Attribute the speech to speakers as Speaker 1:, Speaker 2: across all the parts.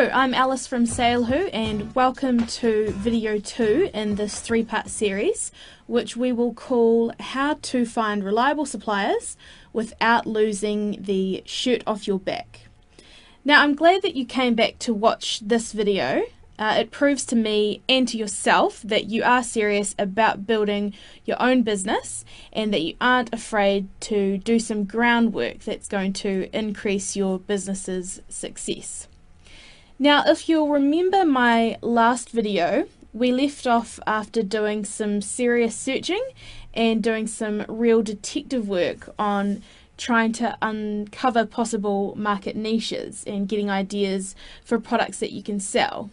Speaker 1: Hello, I'm Alice from Salehoo and welcome to video 2 in this 3-part series, which we will call How to Find Reliable Suppliers Without Losing the Shirt Off Your Back. Now, I'm glad that you came back to watch this video. It proves to me and to yourself that you are serious about building your own business and that you aren't afraid to do some groundwork that's going to increase your business's success. Now, if you'll remember my last video, we left off after doing some serious searching and doing some real detective work on trying to uncover possible market niches and getting ideas for products that you can sell.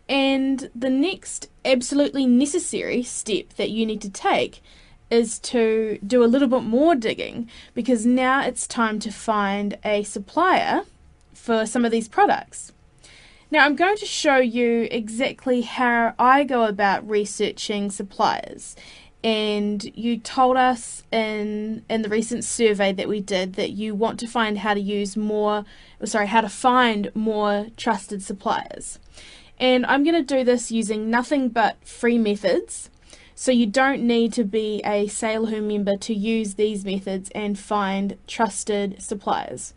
Speaker 1: And the next absolutely necessary step that you need to take is to do a little bit more digging, because now it's time to find a supplier for some of these products. Now, I'm going to show you exactly how I go about researching suppliers. And you told us in the recent survey that we did that you want to find how to find more trusted suppliers. And I'm going to do this using nothing but free methods. So you don't need to be a Salehoo member to use these methods and find trusted suppliers.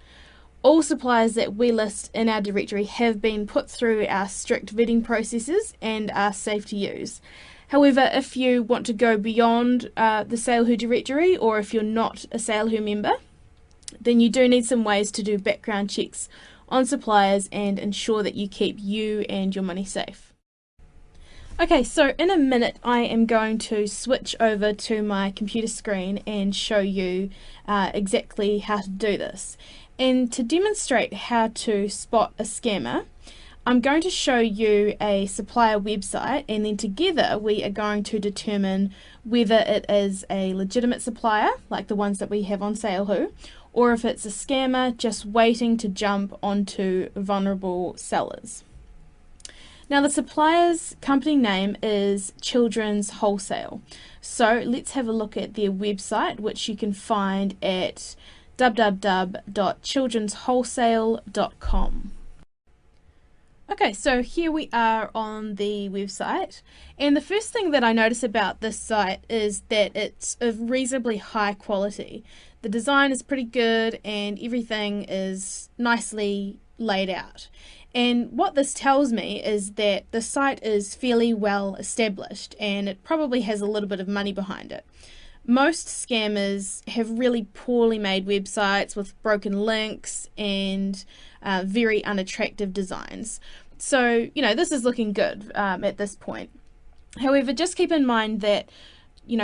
Speaker 1: All suppliers that we list in our directory have been put through our strict vetting processes and are safe to use. However, if you want to go beyond the Salehoo directory, or if you're not a Salehoo member, then you do need some ways to do background checks on suppliers and ensure that you keep you and your money safe. Okay, so in a minute I am going to switch over to my computer screen and show you exactly how to do this. And to demonstrate how to spot a scammer, I'm going to show you a supplier website, and then together we are going to determine whether it is a legitimate supplier, like the ones that we have on Salehoo, or if it's a scammer just waiting to jump onto vulnerable sellers. Now, the supplier's company name is Children's Wholesale. So let's have a look at their website, which you can find at www.childrenswholesale.com. Okay, so here we are on the website, and the first thing that I notice about this site is that it's of reasonably high quality. The design is pretty good and everything is nicely laid out. And what this tells me is that the site is fairly well established and it probably has a little bit of money behind it. Most scammers have really poorly made websites with broken links and very unattractive designs. So, this is looking good at this point. However, just keep in mind that,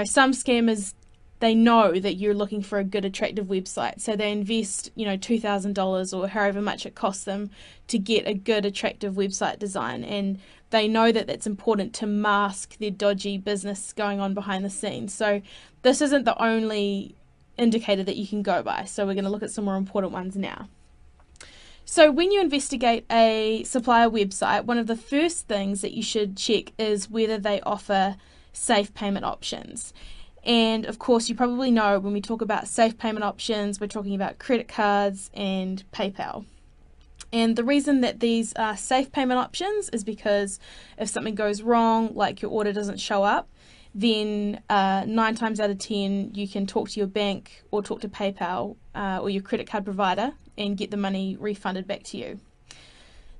Speaker 1: some scammers, they know that you're looking for a good, attractive website. So they invest, $2,000 or however much it costs them to get a good, attractive website design. And they know that that's important to mask their dodgy business going on behind the scenes. So this isn't the only indicator that you can go by. So we're going to look at some more important ones now. So when you investigate a supplier website, one of the first things that you should check is whether they offer safe payment options. And of course, you probably know when we talk about safe payment options, we're talking about credit cards and PayPal. And the reason that these are safe payment options is because if something goes wrong, like your order doesn't show up, then 9 times out of 10 you can talk to your bank or talk to PayPal or your credit card provider and get the money refunded back to you.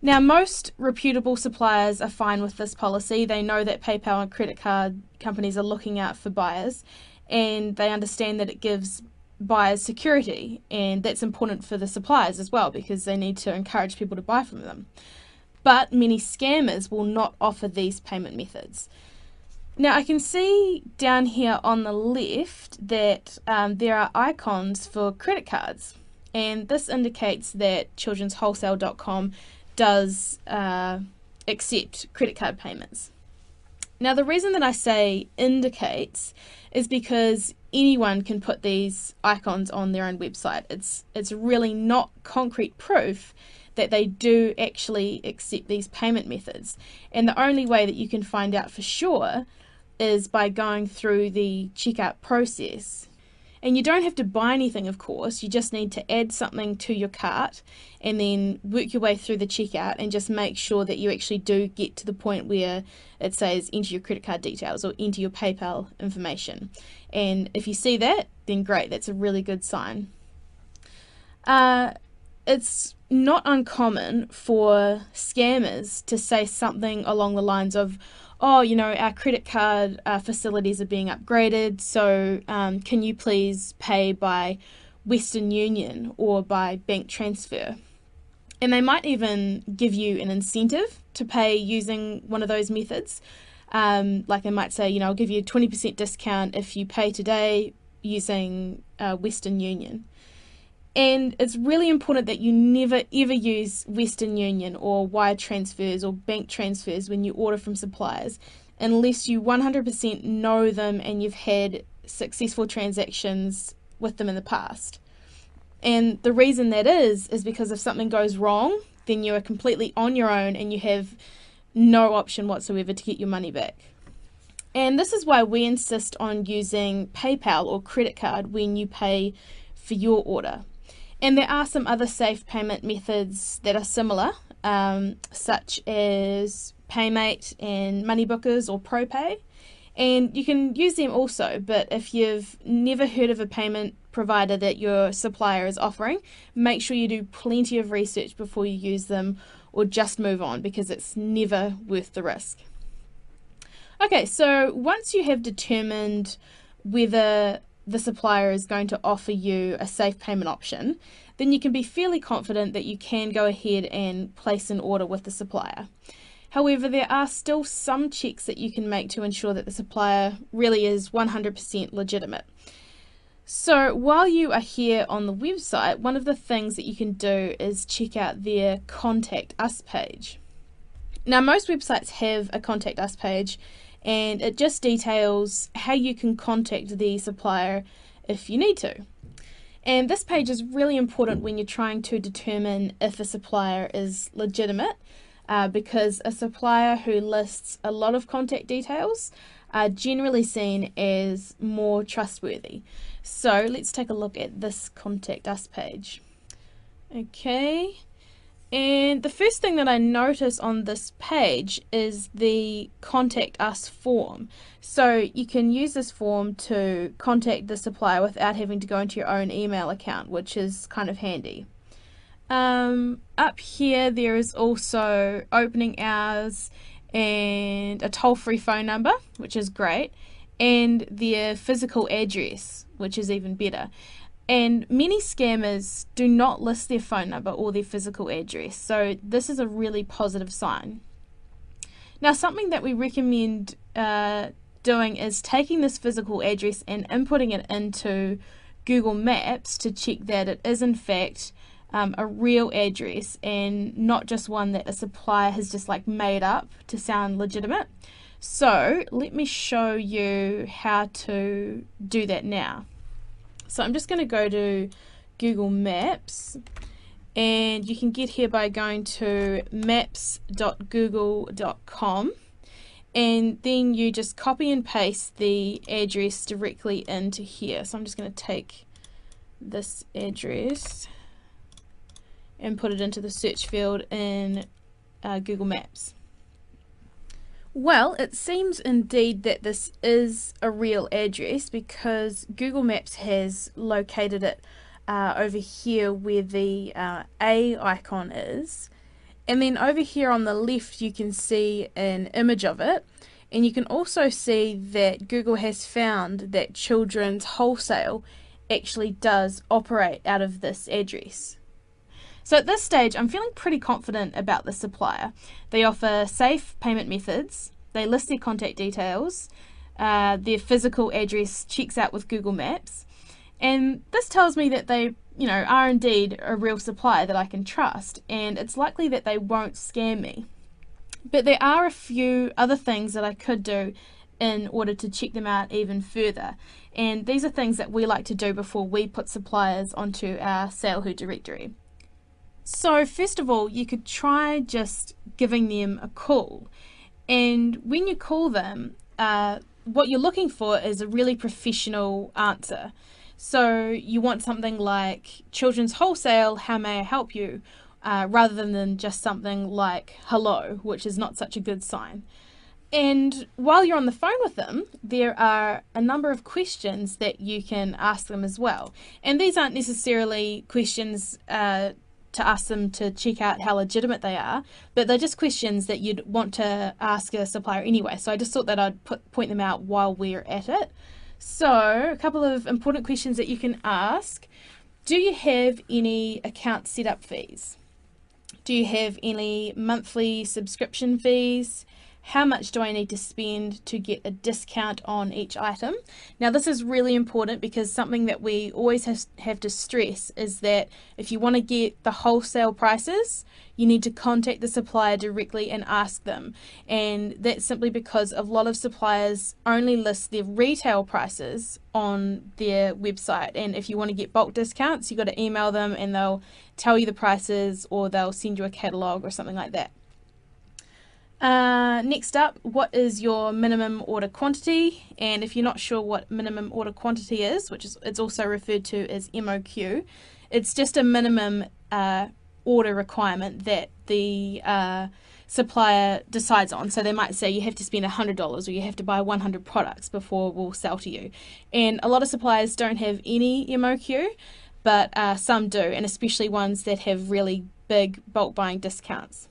Speaker 1: Now, most reputable suppliers are fine with this policy. They know that PayPal and credit card companies are looking out for buyers, and they understand that it gives buyers security, and that's important for the suppliers as well because they need to encourage people to buy from them. But many scammers will not offer these payment methods. Now, I can see down here on the left that there are icons for credit cards, and this indicates that childrenswholesale.com does accept credit card payments. Now, the reason that I say indicates is because anyone can put these icons on their own website. It's really not concrete proof that they do actually accept these payment methods. And the only way that you can find out for sure is by going through the checkout process. And you don't have to buy anything, of course. You just need to add something to your cart and then work your way through the checkout and just make sure that you actually do get to the point where it says enter your credit card details or enter your PayPal information. And if you see that, then great, that's a really good sign. It's not uncommon for scammers to say something along the lines of, oh, you know, our credit card facilities are being upgraded, so can you please pay by Western Union or by bank transfer? And they might even give you an incentive to pay using one of those methods. Like they might say, you know, I'll give you a 20% discount if you pay today using Western Union. And it's really important that you never ever use Western Union or wire transfers or bank transfers when you order from suppliers unless you 100% know them and you've had successful transactions with them in the past. And the reason that is because if something goes wrong, then you are completely on your own and you have no option whatsoever to get your money back. And this is why we insist on using PayPal or credit card when you pay for your order. And there are some other safe payment methods that are similar, such as Paymate and Moneybookers or ProPay. And you can use them also, but if you've never heard of a payment provider that your supplier is offering, make sure you do plenty of research before you use them or just move on because it's never worth the risk. Okay, so once you have determined whether the supplier is going to offer you a safe payment option, then you can be fairly confident that you can go ahead and place an order with the supplier. However, there are still some checks that you can make to ensure that the supplier really is 100% legitimate. So while you are here on the website, one of the things that you can do is check out their Contact Us page. Now, most websites have a Contact Us page, and it just details how you can contact the supplier if you need to. And this page is really important when you're trying to determine if a supplier is legitimate, because a supplier who lists a lot of contact details are generally seen as more trustworthy. So let's take a look at this Contact Us page. Okay. And the first thing that I notice on this page is the Contact Us form. So you can use this form to contact the supplier without having to go into your own email account, which is kind of handy. Up here there is also opening hours and a toll-free phone number, which is great, and their physical address, which is even better. And many scammers do not list their phone number or their physical address, so this is a really positive sign. Now, something that we recommend doing is taking this physical address and inputting it into Google Maps to check that it is in fact a real address and not just one that a supplier has just like made up to sound legitimate. So let me show you how to do that now. So I'm just going to go to Google Maps, and you can get here by going to maps.google.com, and then you just copy and paste the address directly into here. So I'm just going to take this address and put it into the search field in Google Maps. Well, it seems indeed that this is a real address because Google Maps has located it over here where the A icon is. And then over here on the left you can see an image of it. And you can also see that Google has found that Children's Wholesale actually does operate out of this address. So at this stage, I'm feeling pretty confident about the supplier. They offer safe payment methods, they list their contact details, their physical address checks out with Google Maps, and this tells me that they, are indeed a real supplier that I can trust, and it's likely that they won't scam me. But there are a few other things that I could do in order to check them out even further, and these are things that we like to do before we put suppliers onto our Salehoo directory. So first of all, you could try just giving them a call, and when you call them, what you're looking for is a really professional answer. So you want something like children's wholesale, how may I help you? Rather than just something like hello, which is not such a good sign. And while you're on the phone with them, there are a number of questions that you can ask them as well. And these aren't necessarily questions to ask them to check out how legitimate they are, but they're just questions that you'd want to ask a supplier anyway. So I just thought that I'd point them out while we're at it. So a couple of important questions that you can ask. Do you have any account setup fees? Do you have any monthly subscription fees? How much do I need to spend to get a discount on each item? Now this is really important because something that we always have to stress is that if you want to get the wholesale prices, you need to contact the supplier directly and ask them. And that's simply because a lot of suppliers only list their retail prices on their website. And if you want to get bulk discounts, you've got to email them and they'll tell you the prices, or they'll send you a catalogue or something like that. Next up, what is your minimum order quantity? And if you're not sure what minimum order quantity is, which is it's also referred to as MOQ, it's just a minimum order requirement that the supplier decides on. So they might say you have to spend $100 or you have to buy 100 products before we'll sell to you. And a lot of suppliers don't have any MOQ, but some do, and especially ones that have really big bulk buying discounts.